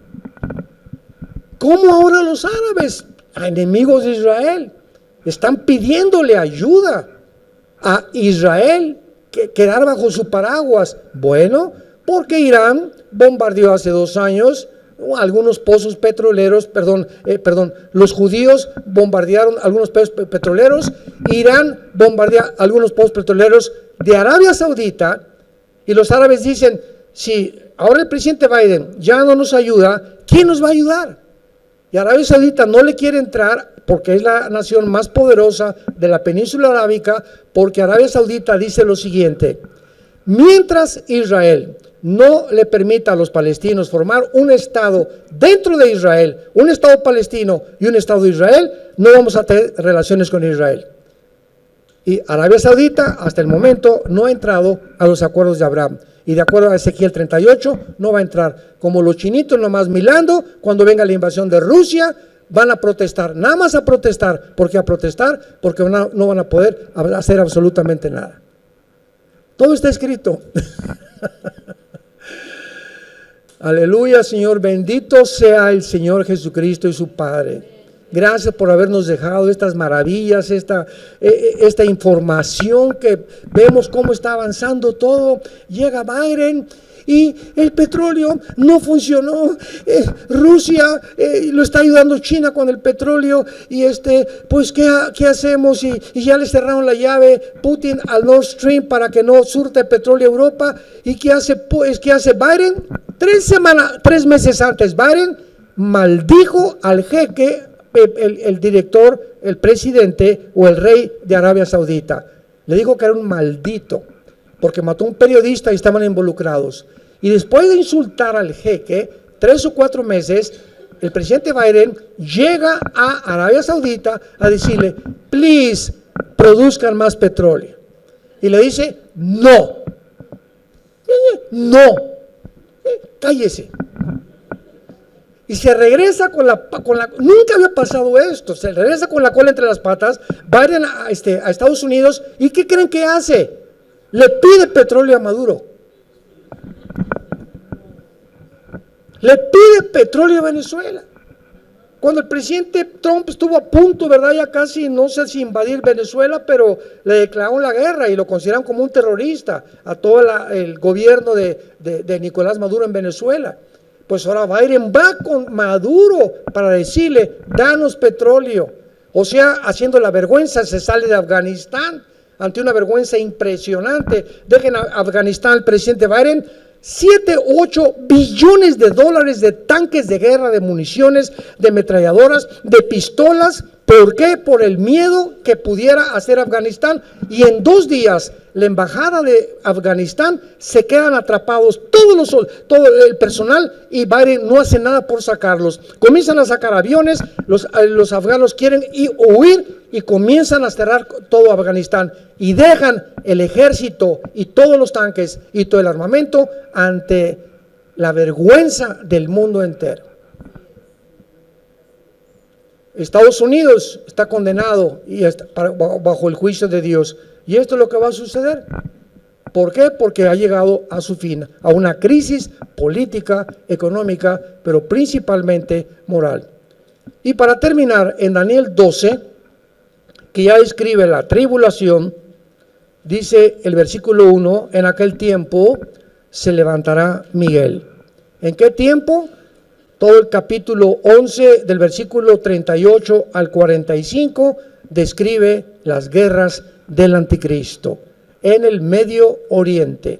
Speaker 1: ¿Cómo ahora los árabes, enemigos de Israel, están pidiéndole ayuda a Israel quedar bajo su paraguas? Bueno, porque Irán bombardeó hace 2 años algunos pozos petroleros, los judíos bombardearon algunos pozos petroleros, Irán bombardea algunos pozos petroleros de Arabia Saudita, y los árabes dicen, si ahora el presidente Biden ya no nos ayuda, ¿quién nos va a ayudar? Y Arabia Saudita no le quiere entrar porque es la nación más poderosa de la península arábica, porque Arabia Saudita dice lo siguiente: mientras Israel no le permita a los palestinos formar un estado dentro de Israel, un estado palestino y un estado de Israel, no vamos a tener relaciones con Israel. Y Arabia Saudita hasta el momento no ha entrado a los acuerdos de Abraham. Y de acuerdo a Ezequiel 38, no va a entrar. Como los chinitos nomás mirando, cuando venga la invasión de Rusia, van a protestar, nada más a protestar. ¿Por qué a protestar? Porque no van a poder hacer absolutamente nada. Todo está escrito. Aleluya, Señor, bendito sea el Señor Jesucristo y su Padre. Gracias por habernos dejado estas maravillas, esta información que vemos cómo está avanzando todo. Llega Biden y el petróleo no funcionó. Rusia lo está ayudando China con el petróleo y pues ¿qué hacemos? Y ya le cerraron la llave Putin al Nord Stream para que no surte petróleo a Europa. ¿Y qué hace Biden? 3 meses antes Biden maldijo al jeque, el director, el presidente o el rey de Arabia Saudita. Le dijo que era un maldito porque mató a un periodista y estaban involucrados. Y después de insultar al jeque, 3 o 4 meses, el presidente Biden llega a Arabia Saudita a decirle: please, produzcan más petróleo. Y le dice: no, cállese. Y se regresa nunca había pasado esto, se regresa con la cola entre las patas, Biden a Estados Unidos, ¿y qué creen que hace? Le pide petróleo a Maduro. Le pide petróleo a Venezuela. Cuando el presidente Trump estuvo a punto, ¿verdad? Ya casi, no sé si invadir Venezuela, pero le declararon la guerra y lo consideraron como un terrorista a todo el gobierno de Nicolás Maduro en Venezuela. Pues ahora Biden va con Maduro para decirle: danos petróleo. O sea, haciendo la vergüenza, se sale de Afganistán ante una vergüenza impresionante. Dejen a Afganistán al presidente Biden 7-8 billones de dólares de tanques de guerra, de municiones, de ametralladoras, de pistolas. ¿Por qué? Por el miedo que pudiera hacer Afganistán. Y en 2 días la embajada de Afganistán se quedan atrapados todo el personal y Biden no hace nada por sacarlos. Comienzan a sacar aviones, los afganos quieren huir y comienzan a cerrar todo Afganistán y dejan el ejército y todos los tanques y todo el armamento ante la vergüenza del mundo entero. Estados Unidos está condenado y está bajo el juicio de Dios. Y esto es lo que va a suceder. ¿Por qué? Porque ha llegado a su fin, a una crisis política, económica, pero principalmente moral. Y para terminar, en Daniel 12, que ya describe la tribulación, dice el versículo 1, en aquel tiempo se levantará Miguel. ¿En qué tiempo? Todo el capítulo 11 del versículo 38 al 45 describe las guerras del anticristo en el Medio Oriente.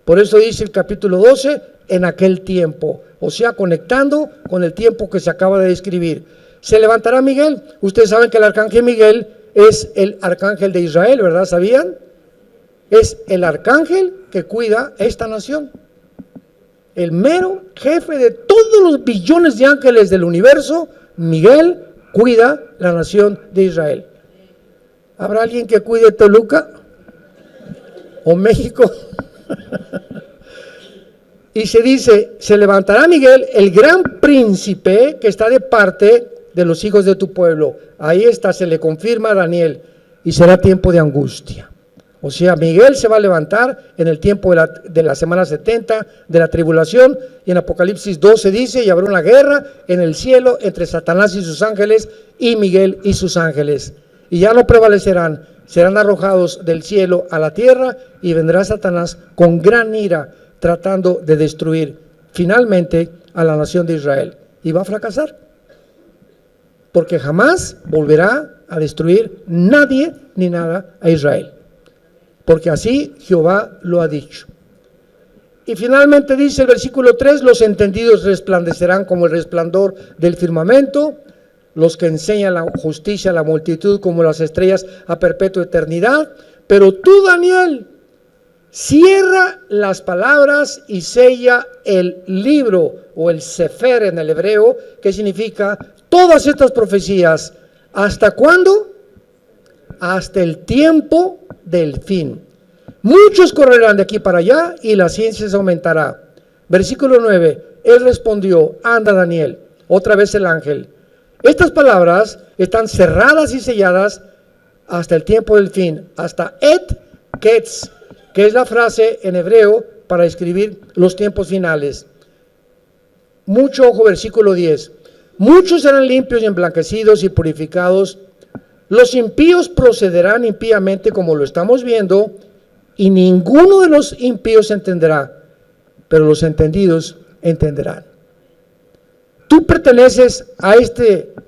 Speaker 1: Por eso dice el capítulo 12, en aquel tiempo, o sea, conectando con el tiempo que se acaba de describir. Se levantará Miguel. Ustedes saben que el arcángel Miguel es el arcángel de Israel, ¿verdad? ¿Sabían? Es el arcángel que cuida esta nación. El mero jefe de todos los billones de ángeles del universo, Miguel, cuida la nación de Israel. ¿Habrá alguien que cuide Toluca? ¿O México? Y se dice: se levantará Miguel, el gran príncipe que está de parte de los hijos de tu pueblo. Ahí está, se le confirma a Daniel, y será tiempo de angustia. O sea, Miguel se va a levantar en el tiempo de la semana 70 de la tribulación, y en Apocalipsis 12 dice: y habrá una guerra en el cielo entre Satanás y sus ángeles y Miguel y sus ángeles, y ya no prevalecerán, serán arrojados del cielo a la tierra, y vendrá Satanás con gran ira tratando de destruir finalmente a la nación de Israel, y va a fracasar, porque jamás volverá a destruir nadie ni nada a Israel. Porque así Jehová lo ha dicho. Y finalmente dice el versículo 3, los entendidos resplandecerán como el resplandor del firmamento, los que enseñan la justicia a la multitud como las estrellas a perpetua eternidad. Pero tú, Daniel, cierra las palabras y sella el libro, o el sefer en el hebreo, que significa todas estas profecías. ¿Hasta cuándo? Hasta el tiempo del fin. Muchos correrán de aquí para allá y la ciencia se aumentará. Versículo 9, él respondió, anda Daniel, otra vez el ángel. Estas palabras están cerradas y selladas hasta el tiempo del fin, hasta et ketz, que es la frase en hebreo para describir los tiempos finales. Mucho ojo, versículo 10. Muchos serán limpios y emblanquecidos y purificados. Los impíos procederán impíamente como lo estamos viendo, y ninguno de los impíos entenderá, pero los entendidos entenderán. Tú perteneces a esta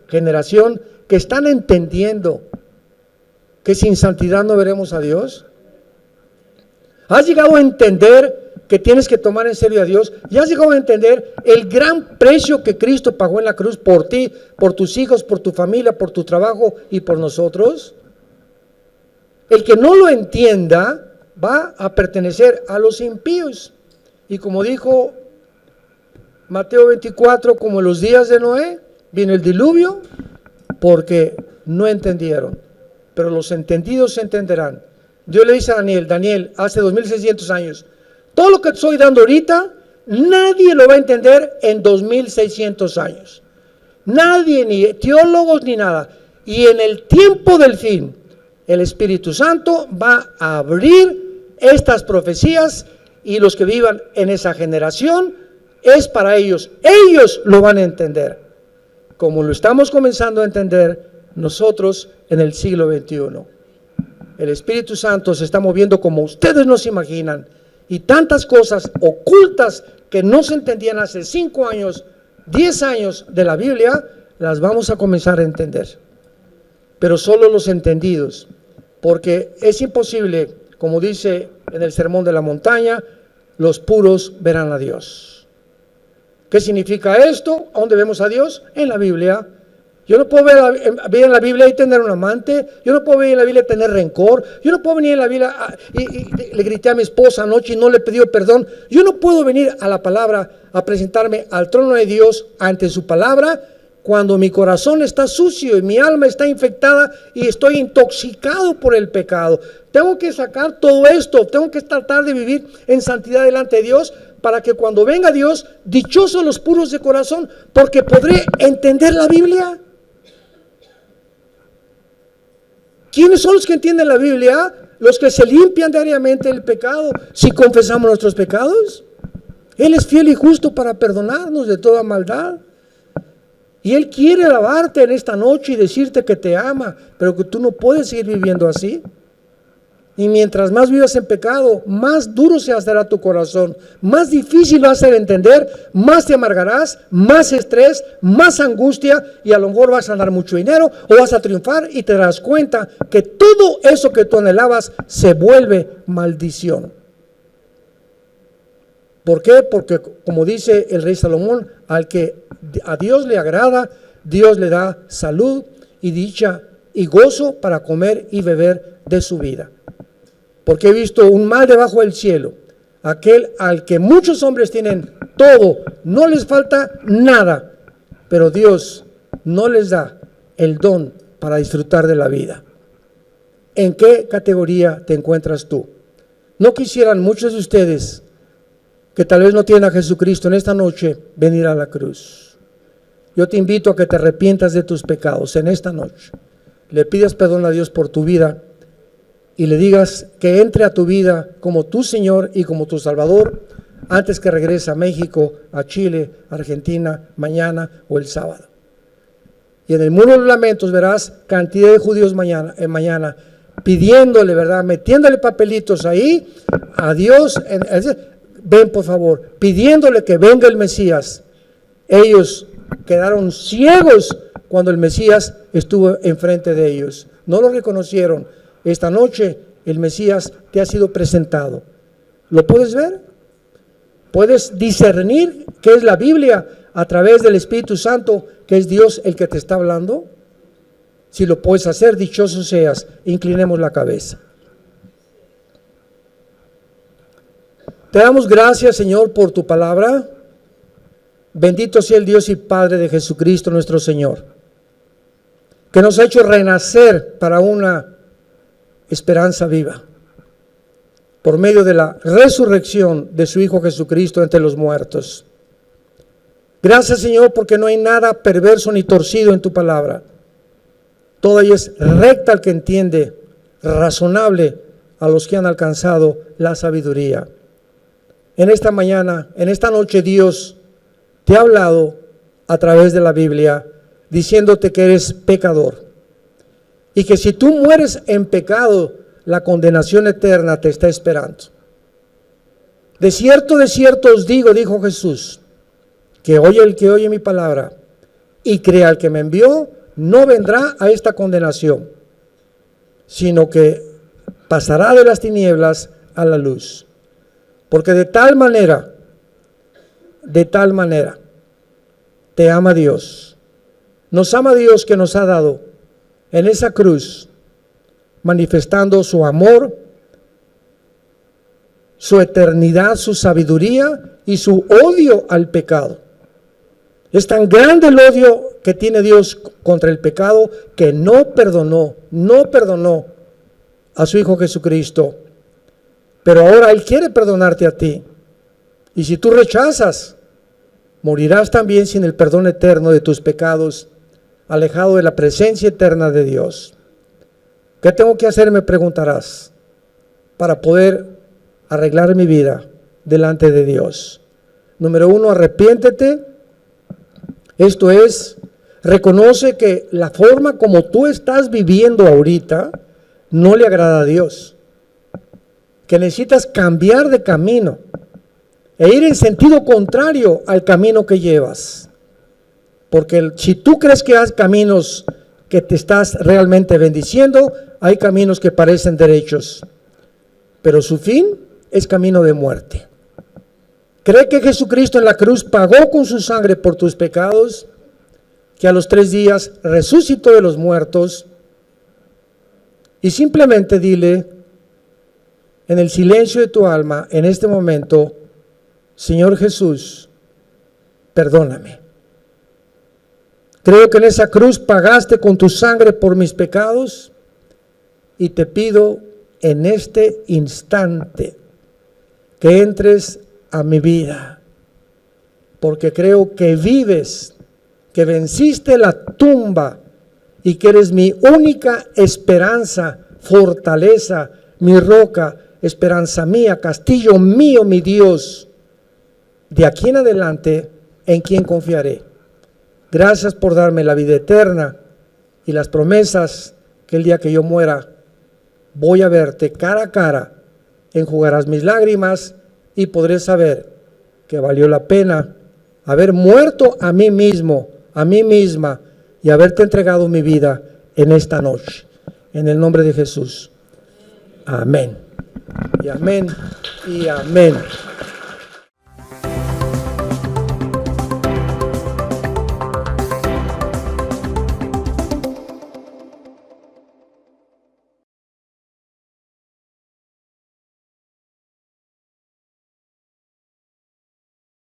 Speaker 1: generación que están entendiendo que sin santidad no veremos a Dios. ¿Has llegado a entender que tienes que tomar en serio a Dios? ¿Y has llegado a entender el gran precio que Cristo pagó en la cruz por ti, por tus hijos, por tu familia, por tu trabajo y por nosotros? El que no lo entienda va a pertenecer a los impíos. Y como dijo Mateo 24, como en los días de Noé, vino el diluvio porque no entendieron, pero los entendidos entenderán. Dios le dice a Daniel, Daniel, hace 2600 años, todo lo que te estoy dando ahorita, nadie lo va a entender en 2600 años. Nadie, ni teólogos ni nada. Y en el tiempo del fin, el Espíritu Santo va a abrir estas profecías, y los que vivan en esa generación es para ellos. Ellos lo van a entender, como lo estamos comenzando a entender nosotros en el siglo XXI. El Espíritu Santo se está moviendo como ustedes no se imaginan, y tantas cosas ocultas que no se entendían hace 5 años, 10 años de la Biblia, las vamos a comenzar a entender. Pero solo los entendidos, porque es imposible, como dice en el Sermón de la Montaña, los puros verán a Dios. ¿Qué significa esto? ¿A dónde vemos a Dios? En la Biblia. Yo no puedo ver en la Biblia y tener un amante. Yo no puedo ver en la Biblia y tener rencor. Yo no puedo venir en la Biblia y le grité a mi esposa anoche y no le pedí perdón. Yo no puedo venir a la palabra a presentarme al trono de Dios ante su palabra cuando mi corazón está sucio y mi alma está infectada y estoy intoxicado por el pecado. Tengo que sacar todo esto. Tengo que tratar de vivir en santidad delante de Dios, para que cuando venga Dios, dichosos los puros de corazón, porque podré entender la Biblia. ¿Quiénes son los que entienden la Biblia? Los que se limpian diariamente del pecado, si confesamos nuestros pecados. Él es fiel y justo para perdonarnos de toda maldad. Y Él quiere alabarte en esta noche y decirte que te ama, pero que tú no puedes seguir viviendo así. Y mientras más vivas en pecado, más duro se hará tu corazón, más difícil va a ser entender, más te amargarás, más estrés, más angustia, y a lo mejor vas a ganar mucho dinero o vas a triunfar y te darás cuenta que todo eso que tú anhelabas se vuelve maldición. ¿Por qué? Porque como dice el rey Salomón, al que a Dios le agrada, Dios le da salud y dicha y gozo para comer y beber de su vida. Porque he visto un mal debajo del cielo, aquel al que muchos hombres tienen todo, no les falta nada, pero Dios no les da el don para disfrutar de la vida. ¿En qué categoría te encuentras tú? ¿No quisieran muchos de ustedes que tal vez no tienen a Jesucristo en esta noche venir a la cruz? Yo te invito a que te arrepientas de tus pecados en esta noche, le pidas perdón a Dios por tu vida y le digas que entre a tu vida como tu Señor y como tu Salvador antes que regrese a México, a Chile, a Argentina, mañana o el sábado. Y en el muro de los lamentos verás cantidad de judíos mañana pidiéndole, ¿verdad? Metiéndole papelitos ahí a Dios. Ven por favor, pidiéndole que venga el Mesías. Ellos quedaron ciegos cuando el Mesías estuvo enfrente de ellos. No lo reconocieron. Esta noche el Mesías te ha sido presentado. ¿Lo puedes ver? Puedes discernir qué es la Biblia a través del Espíritu Santo, que es Dios el que te está hablando. Si lo puedes hacer, dichoso seas. Inclinemos la cabeza. Te damos gracias, Señor, por tu palabra. Bendito sea el Dios y Padre de Jesucristo nuestro Señor, que nos ha hecho renacer para una esperanza viva, por medio de la resurrección de su Hijo Jesucristo entre los muertos. Gracias, Señor, porque no hay nada perverso ni torcido en tu palabra. Toda ella es recta al que entiende, razonable a los que han alcanzado la sabiduría. En esta mañana, en esta noche, Dios te ha hablado a través de la Biblia, diciéndote que eres pecador y que si tú mueres en pecado, la condenación eterna te está esperando. De cierto os digo, dijo Jesús, que oye el que oye mi palabra y crea al que me envió, no vendrá a esta condenación, sino que pasará de las tinieblas a la luz. Porque de tal manera te ama Dios. Nos ama Dios, que nos ha dado en esa cruz, manifestando su amor, su eternidad, su sabiduría y su odio al pecado. Es tan grande el odio que tiene Dios contra el pecado, que no perdonó a su Hijo Jesucristo. Pero ahora Él quiere perdonarte a ti. Y si tú rechazas, morirás también sin el perdón eterno de tus pecados, alejado de la presencia eterna de Dios. ¿Qué tengo que hacer?, me preguntarás, para poder arreglar mi vida delante de Dios. Número 1, arrepiéntete. Esto es, reconoce que la forma como tú estás viviendo ahorita no le agrada a Dios, que necesitas cambiar de camino e ir en sentido contrario al camino que llevas. Porque si tú crees que hay caminos que te estás realmente bendiciendo, hay caminos que parecen derechos, pero su fin es camino de muerte. Cree que Jesucristo en la cruz pagó con su sangre por tus pecados, que a los 3 días resucitó de los muertos, y simplemente dile en el silencio de tu alma, en este momento: Señor Jesús, perdóname. Creo que en esa cruz pagaste con tu sangre por mis pecados, y te pido en este instante que entres a mi vida, porque creo que vives, que venciste la tumba y que eres mi única esperanza, fortaleza, mi roca, esperanza mía, castillo mío, mi Dios. De aquí en adelante, ¿en quién confiaré? Gracias por darme la vida eterna y las promesas que el día que yo muera voy a verte cara a cara, enjugarás mis lágrimas y podré saber que valió la pena haber muerto a mí mismo, a mí misma, y haberte entregado mi vida en esta noche. En el nombre de Jesús. Amén. Y amén. Y amén.